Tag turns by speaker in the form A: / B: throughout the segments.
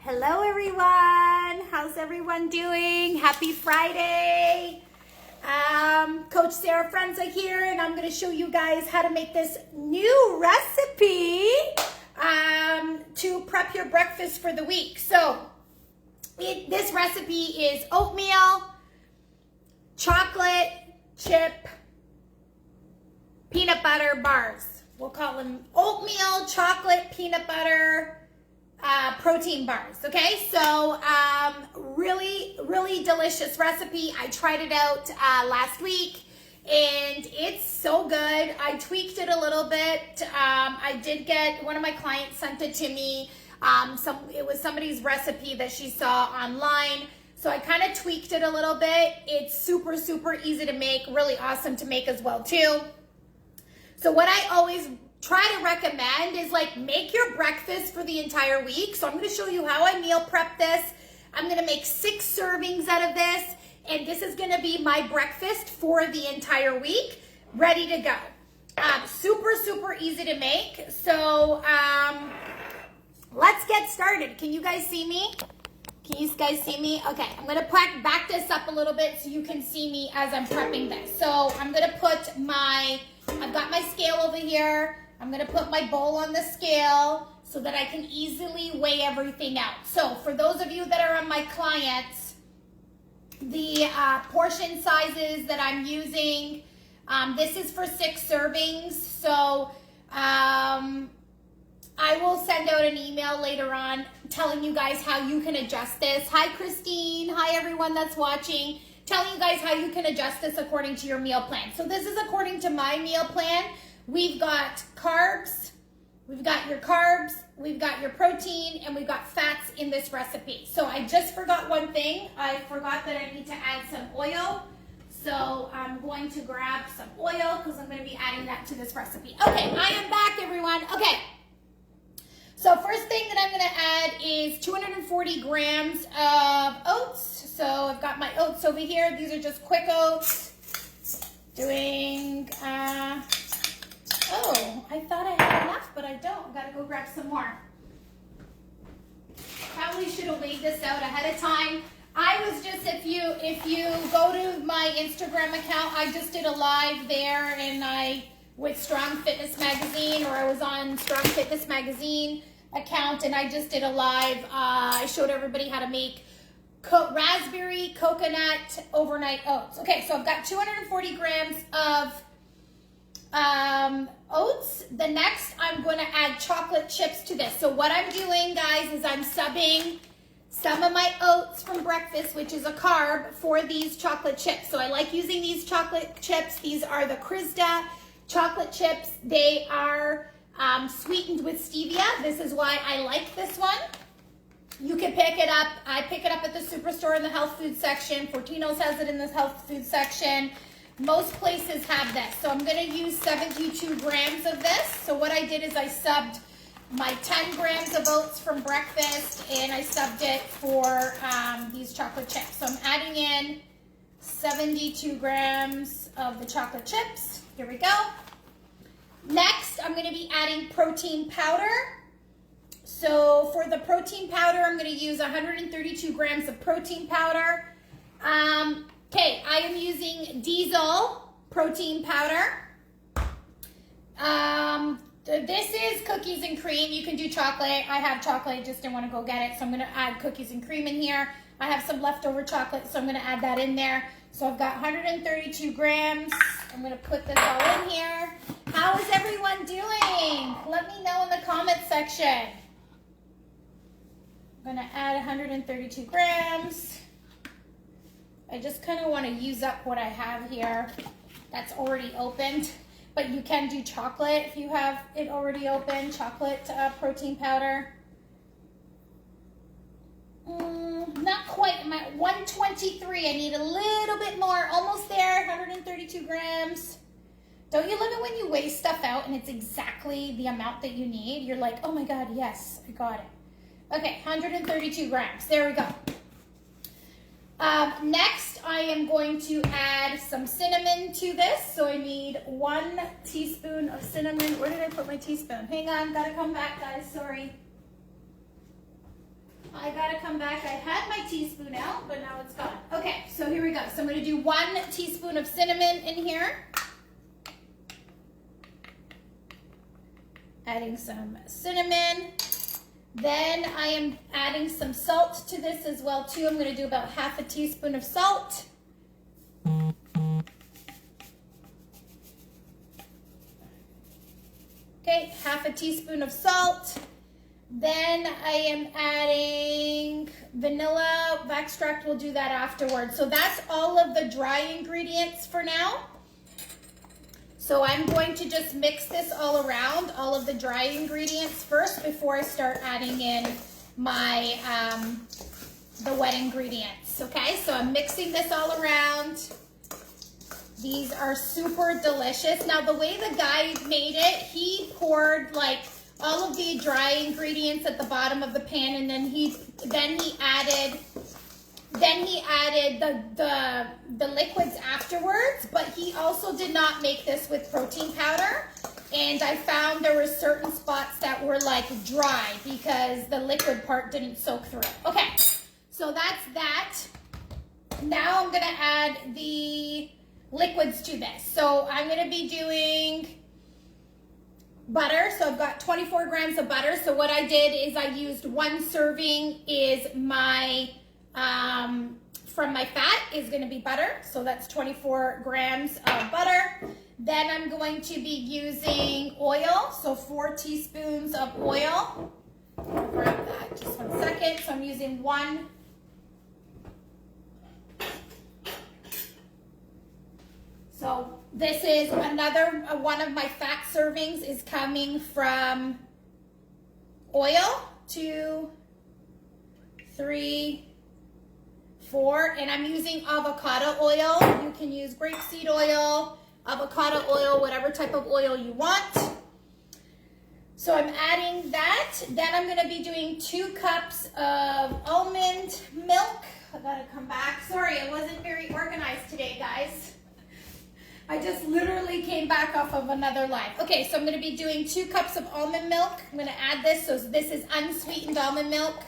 A: Hello everyone, how's everyone doing? Happy Friday. Coach Sara Frenza here, and I'm going to show you guys how to make this new recipe to prep your breakfast for the week. So this recipe is oatmeal, chocolate chip, peanut butter bars. We'll call them oatmeal, chocolate, peanut butter, protein bars. Okay, so really delicious recipe. I tried it out last week and it's so good. I tweaked it a little bit. I did get, one of my clients sent it to me. It was somebody's recipe that she saw online, so I kind of tweaked it a little bit. It's super easy to make, really awesome to make as well too. So what I always try to recommend is like make your breakfast for the entire week. So I'm going to show you how I meal prep this. I'm going to make 6 servings out of this, and this is going to be my breakfast for the entire week, ready to go. Super easy to make. So let's get started. Can you guys see me? Can you guys see me? Okay, I'm going to back this up a little bit so you can see me as I'm prepping this. So I'm going to put I've got my scale over here. I'm going to put my bowl on the scale so that I can easily weigh everything out. So for those of you that are on my clients, the portion sizes that I'm using, this is for 6 servings. So I will send out an email later on telling you guys how you can adjust this. Hi, Christine. Hi, everyone that's watching. Telling you guys how you can adjust this according to your meal plan. So this is according to my meal plan. We've got carbs, we've got your protein, and we've got fats in this recipe. So I just forgot one thing. I forgot that I need to add some oil. So I'm going to grab some oil because I'm going to be adding that to this recipe. Okay, I am back, everyone. Okay. So first thing that I'm going to add is 240 grams of oats. So I've got my oats over here. These are just quick oats. Doing, oh, I thought I had enough, but I don't. I've got to go grab some more. Probably should have weighed this out ahead of time. I was just, if you go to my Instagram account, I just did a live there with Strong Fitness Magazine, or I was on Strong Fitness Magazine account, and I just did a live. I showed everybody how to make raspberry coconut overnight oats. Okay, so I've got 240 grams of oats. The next, I'm going to add chocolate chips to this. So what I'm doing, guys, is I'm subbing some of my oats from breakfast, which is a carb, for these chocolate chips. So I like using these chocolate chips. These are the Krizda chocolate chips. They are sweetened with stevia. This is why I like this one. You can pick it up. I pick it up at the Superstore in the health food section. Fortino's has it in the health food section. Most places have this. So I'm going to use 72 grams of this. So what I did is I subbed my 10 grams of oats from breakfast, and I subbed it for these chocolate chips. So I'm adding in 72 grams of the chocolate chips. Here we go. Next, I'm going to be adding protein powder. So for the protein powder, I'm going to use 132 grams of protein powder. Okay, I am using diesel protein powder. This is cookies and cream. You can do chocolate. I have chocolate, just didn't want to go get it, so I'm going to add cookies and cream in here. I have some leftover chocolate, so I'm going to add that in there. So I've got 132 grams. I'm going to put this all in here. How is everyone doing? Let me know in the comment section. I'm going to add 132 grams. I just kind of want to use up what I have here that's already opened. But you can do chocolate if you have it already open. Chocolate protein powder. Not quite. I'm at 123. I need a little bit more. Almost there. 132 grams. Don't you love it when you weigh stuff out and it's exactly the amount that you need? You're like, oh my God, yes, I got it. Okay, 132 grams. There we go. Next, I am going to add some cinnamon to this. So I need 1 teaspoon of cinnamon. Where did I put my teaspoon? Hang on, gotta come back, guys. Sorry. 1 I gotta come back. I had my teaspoon out, but now it's gone. Okay, so here we go. So I'm gonna do 1 teaspoon of cinnamon in here. Adding some cinnamon. Then I am adding some salt to this as well too. I'm gonna do about half a teaspoon of salt. Okay, half a teaspoon of salt. Then I am adding vanilla extract. We'll do that afterwards. So that's all of the dry ingredients for now. So I'm going to just mix this all around, all of the dry ingredients first before I start adding in my the wet ingredients. Okay, so I'm mixing this all around. These are super delicious. Now the way the guy made it, he poured like all of the dry ingredients at the bottom of the pan, and then he added the liquids afterwards. But he also did not make this with protein powder, and I found there were certain spots that were like dry because the liquid part didn't soak through. Okay, so that's that. Now I'm gonna add the liquids to this. So I'm gonna be doing butter. So I've got 24 grams of butter. So what I did is I used 1 serving is my, from my fat is gonna be butter. So that's 24 grams of butter. Then I'm going to be using oil. So 4 teaspoons of oil. I'll grab that just 1 second. So I'm using 1. So this is another one of my fat servings is coming from oil. 2, 3, 4, and I'm using avocado oil. You can use grapeseed oil, avocado oil, whatever type of oil you want. So I'm adding that. Then I'm gonna be doing 2 cups of almond milk. I gotta come back. Sorry, I wasn't very organized today, guys. I just literally came back off of another live. Okay, so I'm gonna be doing 2 cups of almond milk. I'm gonna add this, so this is unsweetened almond milk.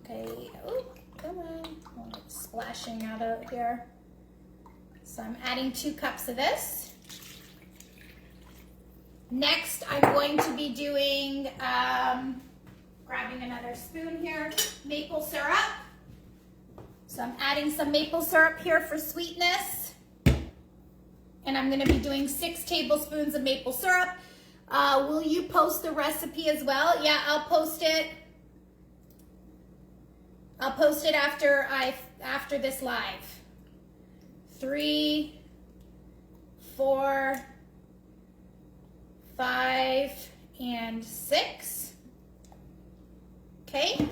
A: Okay, oh, come on. Oh, it's splashing out of here. So I'm adding 2 cups of this. Next, I'm going to be doing, grabbing another spoon here, maple syrup. So I'm adding some maple syrup here for sweetness. And I'm gonna be doing 6 tablespoons of maple syrup. Will you post the recipe as well? Yeah, I'll post it. I'll post it after this live. 3, 4, 5, and 6. Okay.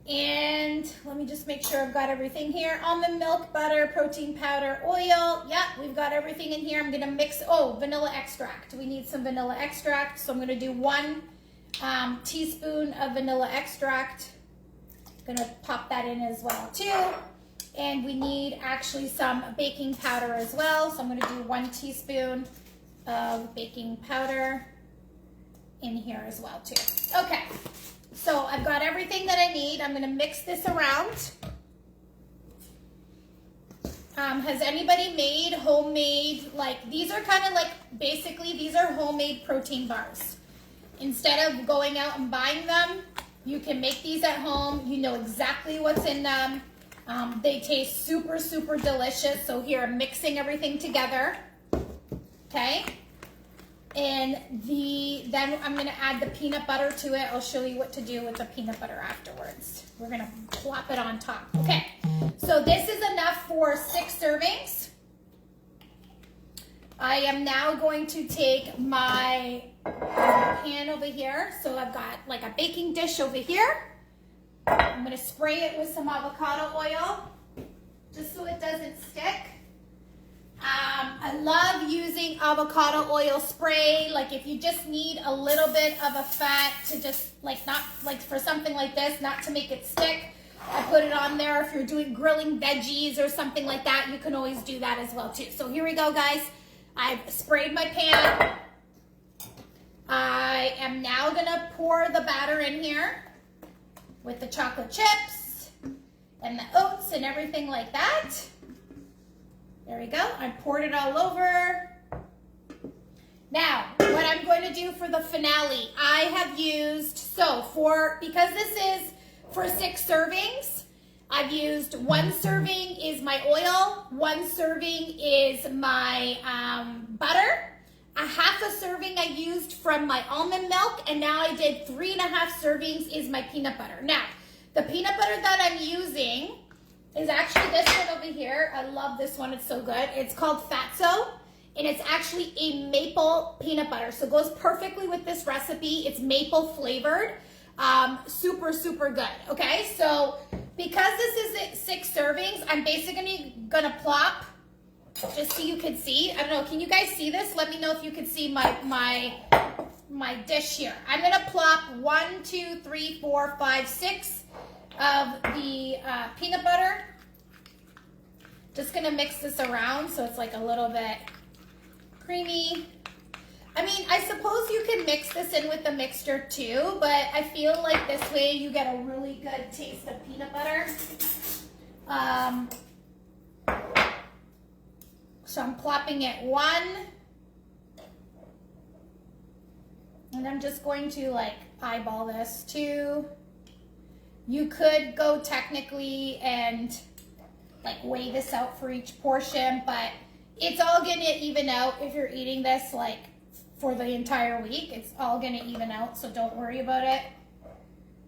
A: And let me just make sure I've got everything here. Almond milk, butter, protein powder, oil. Yep, we've got everything in here. I'm gonna mix, vanilla extract. We need some vanilla extract. So I'm gonna do 1 teaspoon of vanilla extract. Gonna pop that in as well too. And we need actually some baking powder as well. So I'm gonna do 1 teaspoon of baking powder in here as well too. Okay. So I've got everything that I need. I'm gonna mix this around. Has anybody made homemade, like these are kind of like, basically these are homemade protein bars. Instead of going out and buying them, you can make these at home. You know exactly what's in them. They taste super, super delicious. So here I'm mixing everything together, okay? And then I'm gonna add the peanut butter to it. I'll show you what to do with the peanut butter afterwards. We're gonna plop it on top. Okay, so this is enough for 6 servings. I am now going to take my pan over here. So I've got like a baking dish over here. I'm gonna spray it with some avocado oil, just so it doesn't stick. I love using avocado oil spray, like if you just need a little bit of a fat to just like, not like for something like this, not to make it stick. I put it on there. If you're doing grilling veggies or something like that, you can always do that as well too. So here we go, guys. I've sprayed my pan. I am I'm now gonna pour the batter in here with the chocolate chips and the oats and everything like that. There we go, I poured it all over. Now, what I'm going to do for the finale, I have used, because this is for 6 servings, I've used 1 serving is my oil, 1 serving is my butter, a half a serving I used from my almond milk, and now I did 3.5 servings is my peanut butter. Now, the peanut butter that I'm using is actually this one over here. I love this one, it's so good. It's called Fatso, and it's actually a maple peanut butter. So it goes perfectly with this recipe. It's maple flavored, super, super good, okay? So because this is 6 servings, I'm basically gonna plop, just so you can see. I don't know, can you guys see this? Let me know if you can see my dish here. I'm gonna plop 1, 2, 3, 4, 5, 6 of the peanut butter. Just gonna mix this around so it's like a little bit creamy. I mean, I suppose you can mix this in with the mixture too, but I feel like this way you get a really good taste of peanut butter. So I'm plopping it 1. And I'm just going to like eyeball this 2. You could go technically and like weigh this out for each portion, but it's all gonna even out if you're eating this like for the entire week. It's all gonna even out, so don't worry about it.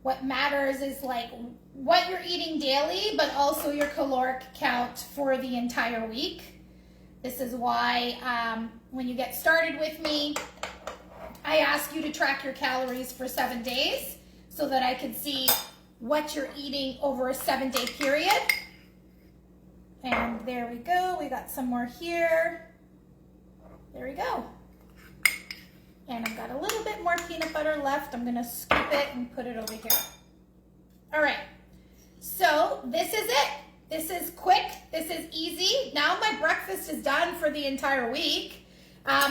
A: What matters is like what you're eating daily, but also your caloric count for the entire week. This is why when you get started with me, I ask you to track your calories for 7 days so that I can see what you're eating over a 7-day period. And there we go, we got some more here. There we go. And I've got a little bit more peanut butter left. I'm gonna scoop it and put it over here. All right, so this is it. This is quick, this is easy. Now my breakfast is done for the entire week.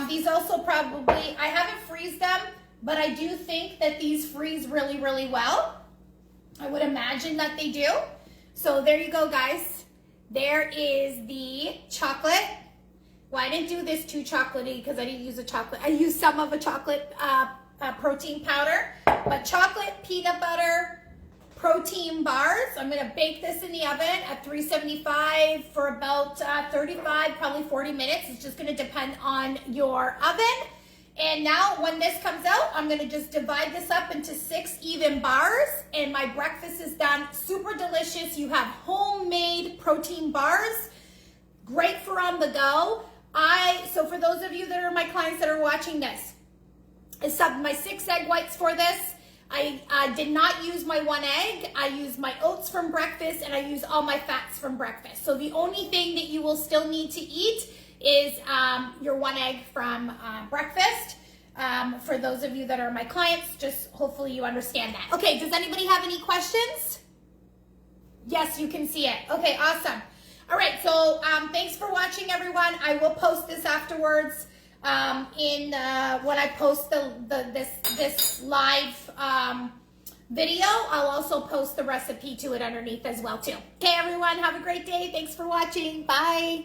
A: These also probably, I haven't freezed them, but I do think that these freeze really, really well. I would imagine that they do. So there you go, guys. There is the chocolate. Well, I didn't do this too chocolatey because I didn't use a chocolate. I used some of a chocolate protein powder, but chocolate, peanut butter, protein bars. I'm gonna bake this in the oven at 375 for about 35, probably 40 minutes. It's just gonna depend on your oven. And now when this comes out, I'm gonna just divide this up into 6 even bars, and my breakfast is done. Super delicious. You have homemade protein bars, great for on the go. So for those of you that are my clients that are watching this, I subbed my 6 egg whites for this. I did not use my 1 egg. I used my oats from breakfast, and I used all my fats from breakfast. So the only thing that you will still need to eat is your 1 egg from breakfast. For those of you that are my clients, just hopefully you understand that. Okay, does anybody have any questions? Yes, you can see it. Okay, awesome. All right, so thanks for watching, everyone. I will post this afterwards when I post this live video. I'll also post the recipe to it underneath as well too. Okay, everyone, have a great day. Thanks for watching. Bye.